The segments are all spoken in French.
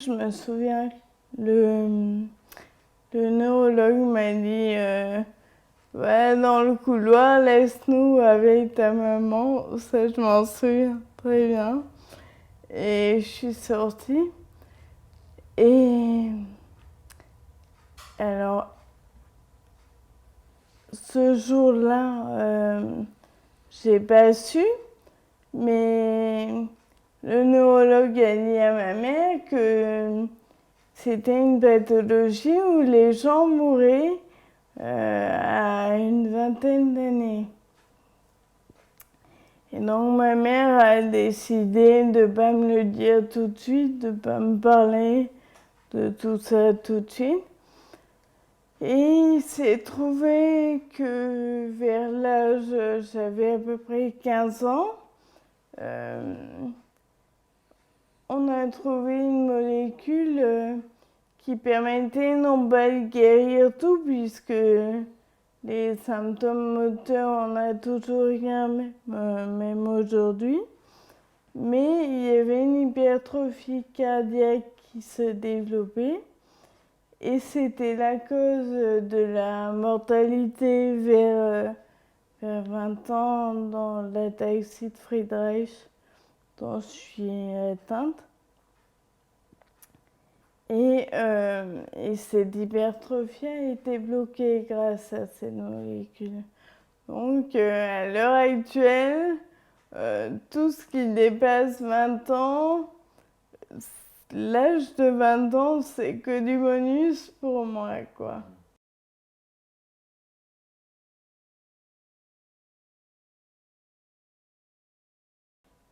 Je me souviens, le, le neurologue m'a dit ouais, dans le couloir, laisse-nous avec ta maman. Ça, je m'en souviens très bien. Et je suis sortie. Et alors, ce jour-là, j'ai pas su, mais le neurologue a dit à ma mère que c'était une pathologie où les gens mouraient à une vingtaine d'années. Et donc ma mère a décidé de ne pas me le dire tout de suite, de ne pas me parler de tout ça tout de suite. Et il s'est trouvé que vers l'âge, j'avais à peu près 15 ans, on a trouvé une molécule qui permettait non pas de guérir tout, puisque les symptômes moteurs, on a toujours rien, même aujourd'hui. Mais il y avait une hypertrophie cardiaque qui se développait. Et c'était la cause de la mortalité vers 20 ans dans l'ataxie de Friedreich dont je suis atteinte. Et cette hypertrophie a été bloquée grâce à ces molécules. Donc à l'heure actuelle, tout ce qui dépasse 20 ans, l'âge de 20 ans, c'est que du bonus pour moi, quoi.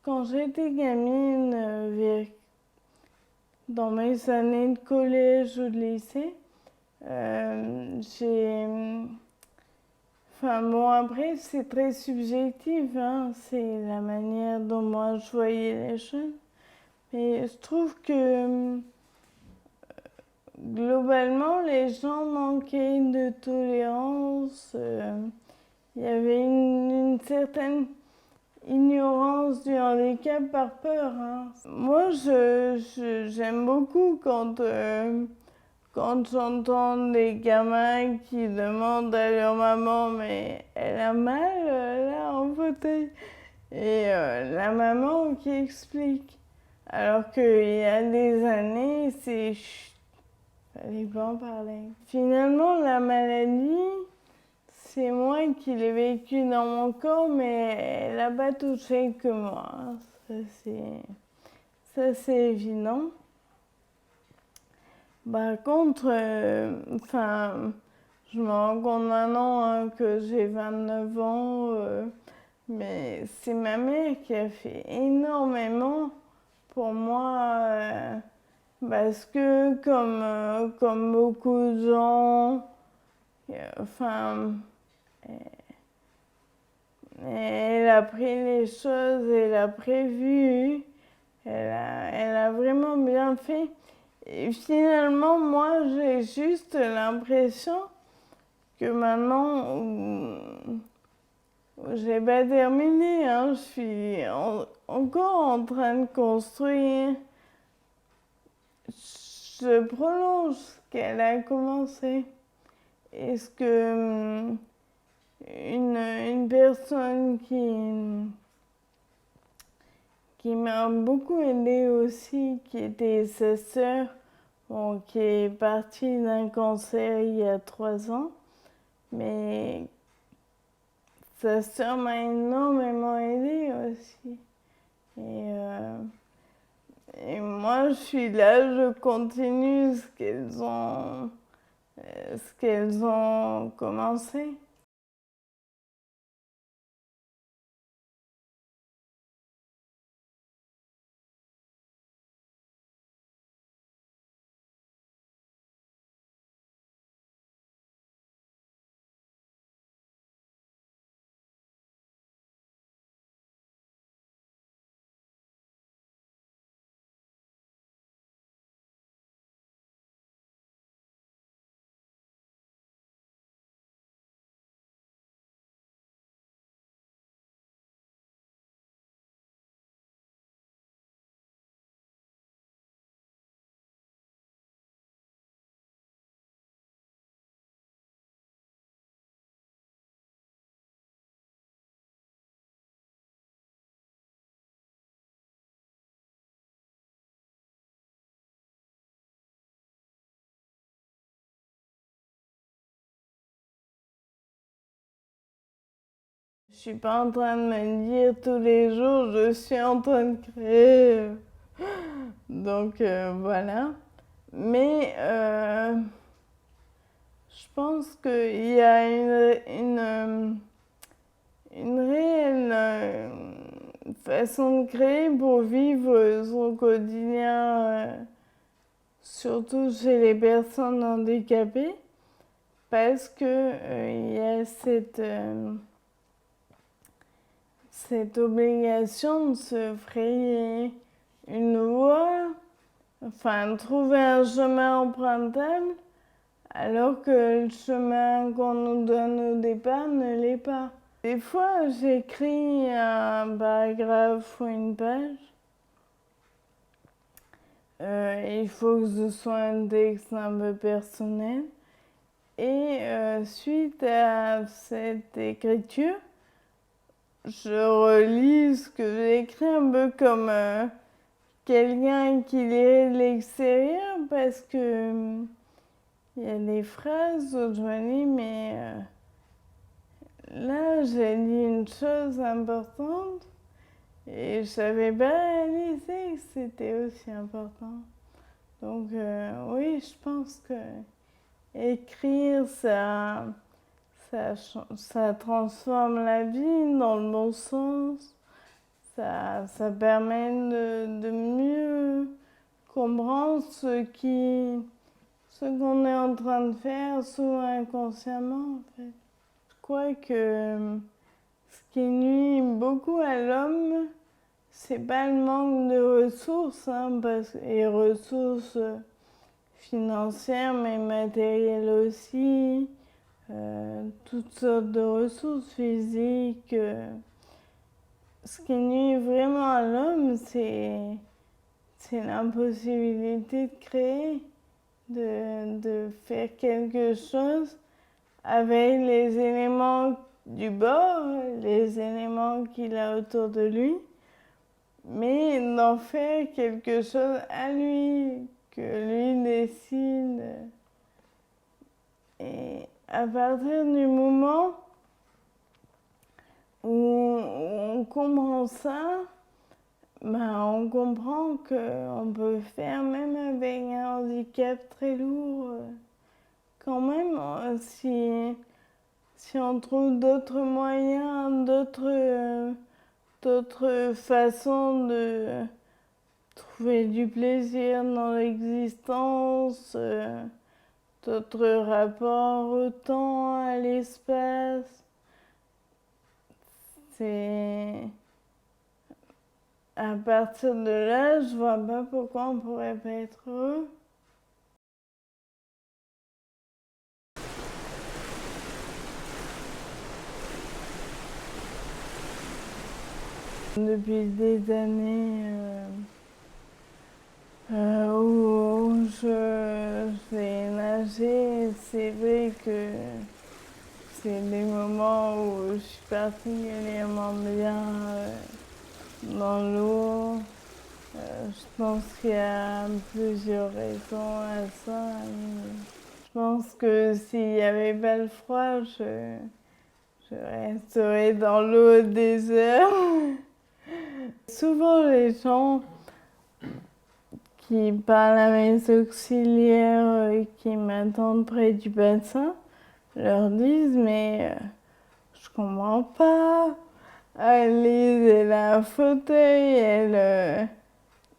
Quand j'étais gamine, dans mes années de collège ou de lycée, j'ai... Enfin bon, après, c'est très subjectif, hein, c'est la manière dont moi je voyais les choses. Mais je trouve que globalement, les gens manquaient de tolérance. Il y avait une certaine ignorance du handicap par peur. Hein. Moi, j'aime beaucoup quand j'entends des gamins qui demandent à leur maman, mais elle a mal là en fauteuil. Et la maman qui explique. Alors qu'il y a des années, c'est chut, fallait pas en parler. Finalement, la maladie, c'est moi qui l'ai vécue dans mon corps, mais elle n'a pas touché que moi. Ça, c'est évident. Par contre, je me rends compte maintenant hein, que j'ai 29 ans, mais c'est ma mère qui a fait énormément pour moi, parce que comme beaucoup de gens, enfin, elle a pris les choses, elle a prévu, elle a vraiment bien fait. Et finalement, moi, j'ai juste l'impression que maintenant, j'ai pas terminé, hein, je suis encore en train de construire. Je prolonge ce qu'elle a commencé. Est-ce que une personne qui m'a beaucoup aidée aussi, qui était sa sœur, bon, qui est partie d'un cancer il y a 3 ans, mais sa sœur m'a énormément aidée aussi. Et moi, je suis là, je continue ce qu'elles ont commencé. suis pas en train de me dire tous les jours je suis en train de créer. Donc voilà. Mais je pense qu'il y a une réelle façon de créer pour vivre son quotidien, surtout chez les personnes handicapées, parce que il y a cette obligation de se frayer une voie, enfin trouver un chemin empruntable, alors que le chemin qu'on nous donne au départ ne l'est pas. Des fois, j'écris un paragraphe ou une page. Il faut que ce soit un texte un peu personnel. Et suite à cette écriture, je relis ce que j'ai écrit un peu comme quelqu'un qui lirait de l'extérieur, parce que il y a des phrases où je me dis, mais là, j'ai dit une chose importante et je savais pas réaliser que c'était aussi important. Donc oui, je pense que écrire, ça transforme la vie dans le bon sens. Ça permet de mieux comprendre ce qu'on est en train de faire, souvent inconsciemment en fait. Je crois que ce qui nuit beaucoup à l'homme, c'est pas le manque de ressources, et ressources financières, mais matérielles aussi, toutes sortes de ressources physiques. Ce qui nuit vraiment à l'homme, c'est l'impossibilité de créer, de faire quelque chose avec les éléments du bord, les éléments qu'il a autour de lui, mais d'en faire quelque chose à lui, que lui décide. Et à partir du moment où on comprend ça, on comprend qu'on peut faire même avec un handicap très lourd. Quand même, si on trouve d'autres moyens, d'autres façons de trouver du plaisir dans l'existence, d'autres rapports au temps, à l'espace, c'est... À partir de là, je vois pas pourquoi on pourrait pas être heureux. Depuis des années où j'ai nagé, c'est vrai que c'est des moments où je suis particulièrement bien dans l'eau. Je pense qu'il y a plusieurs raisons à ça. Je pense que s'il n'y avait pas le froid, je resterais dans l'eau des heures. Souvent, les gens qui parlent à mes auxiliaires qui m'attendent près du bassin leur disent, mais je comprends pas. Alice, elle a un fauteuil,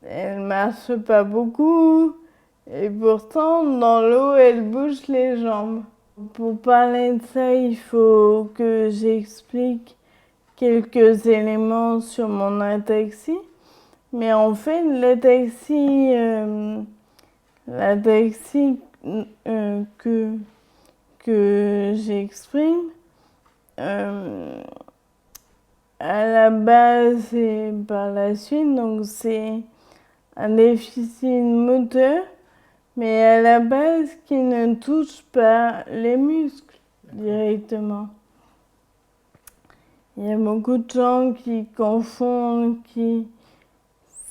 elle marche pas beaucoup. Et pourtant, dans l'eau, elle bouge les jambes. Pour parler de ça, il faut que j'explique quelques éléments sur mon ataxie. Mais en fait, l'ataxie que j'exprime, à la base et par la suite, donc c'est un déficit moteur, mais à la base qui ne touche pas les muscles directement. Il y a beaucoup de gens qui confondent,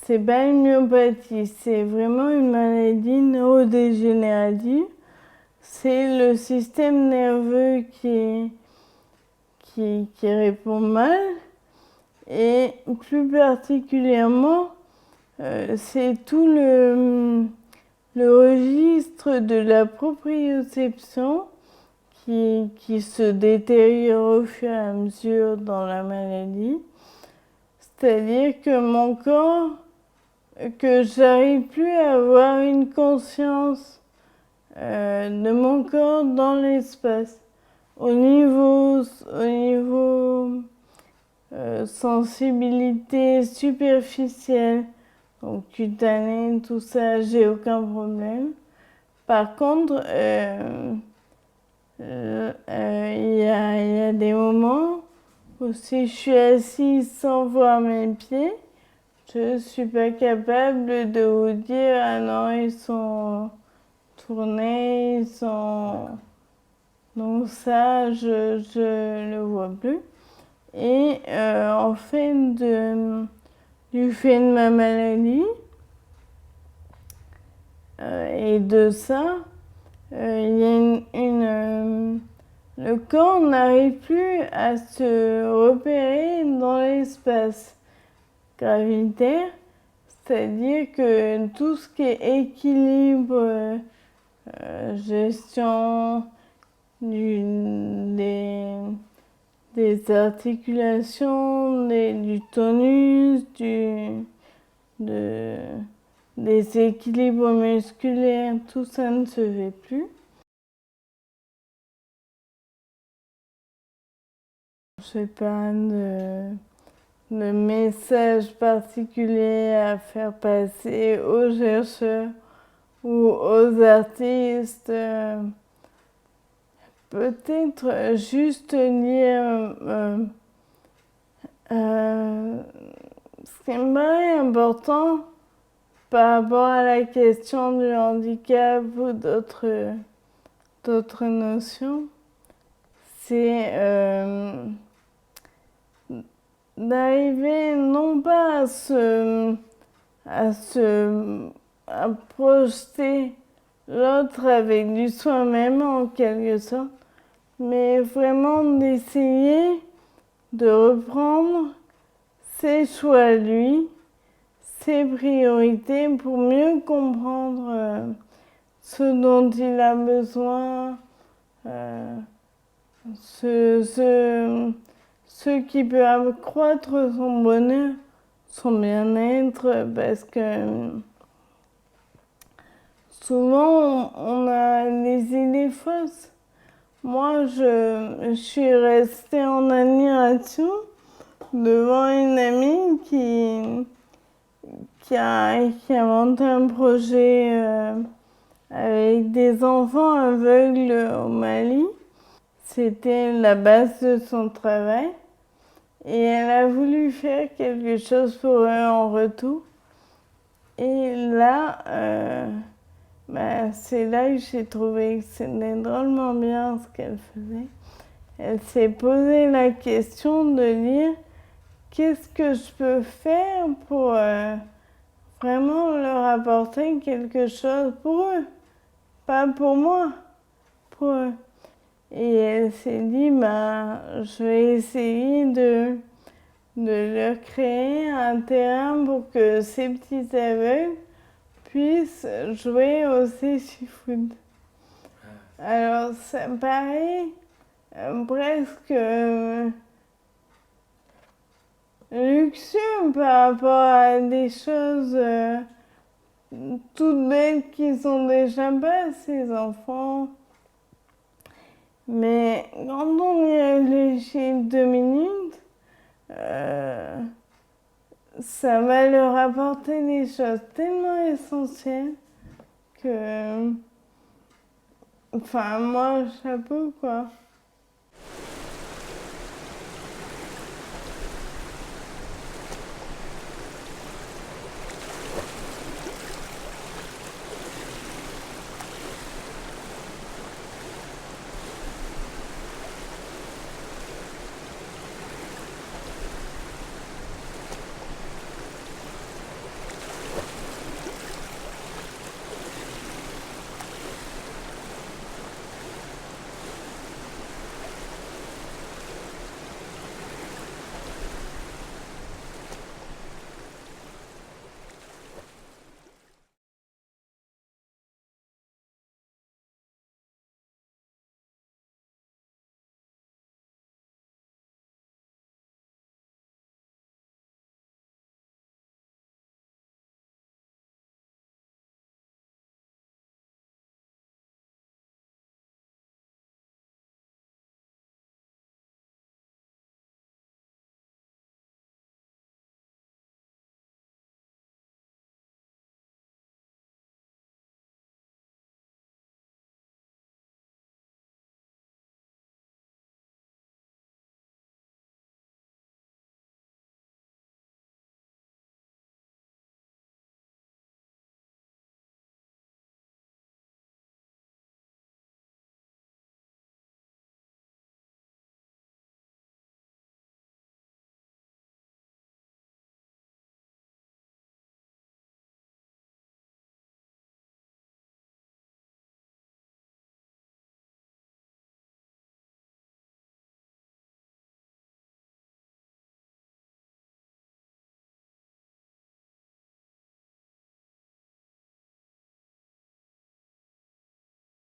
c'est pas une myopathie, c'est vraiment une maladie neurodégénérative. C'est le système nerveux qui qui répond mal. Et plus particulièrement, c'est tout le registre de la proprioception qui se détériore au fur et à mesure dans la maladie. C'est-à-dire que mon corps, que j'arrive plus à avoir une conscience de mon corps dans l'espace. Au niveau sensibilité superficielle, donc cutanée, tout ça, j'ai aucun problème. Par contre, il y a des moments où si je suis assise sans voir mes pieds, je suis pas capable de vous dire ah non, ils sont tournés, ils sont. Donc ça, je le vois plus. Et en fait, du fait de ma maladie et de ça, il y a le corps n'arrive plus à se repérer dans l'espace gravitaire, c'est-à-dire que tout ce qui est équilibre, gestion des articulations, du tonus, des équilibres musculaires, tout ça ne se fait plus. Je n'ai pas de message particulier à faire passer aux chercheurs ou aux artistes. Peut-être juste dire ce qui me paraît important par rapport à la question du handicap ou d'autres notions, c'est d'arriver non pas à projeter l'autre avec du soi-même en quelque sorte, mais vraiment d'essayer de reprendre ses choix lui, ses priorités pour mieux comprendre ce dont il a besoin, ce qui peut accroître son bonheur, son bien-être, parce que souvent on a des idées fausses. Moi, je suis restée en admiration devant une amie qui a monté un projet avec des enfants aveugles au Mali. C'était la base de son travail. Et elle a voulu faire quelque chose pour eux en retour. Et là, c'est là que j'ai trouvé que c'était drôlement bien ce qu'elle faisait. Elle s'est posé la question de dire qu'est-ce que je peux faire pour vraiment leur apporter quelque chose pour eux, pas pour moi, pour eux. Et elle s'est dit, je vais essayer de leur créer un terrain pour que ces petits aveugles puissent jouer au sèche-foot. Alors, ça me paraît presque luxueux par rapport à des choses toutes belles qui sont déjà pas, ces enfants. Mais quand on y réfléchit 2 minutes, ça va leur apporter des choses tellement essentielles que, enfin, moi, chapeau, quoi.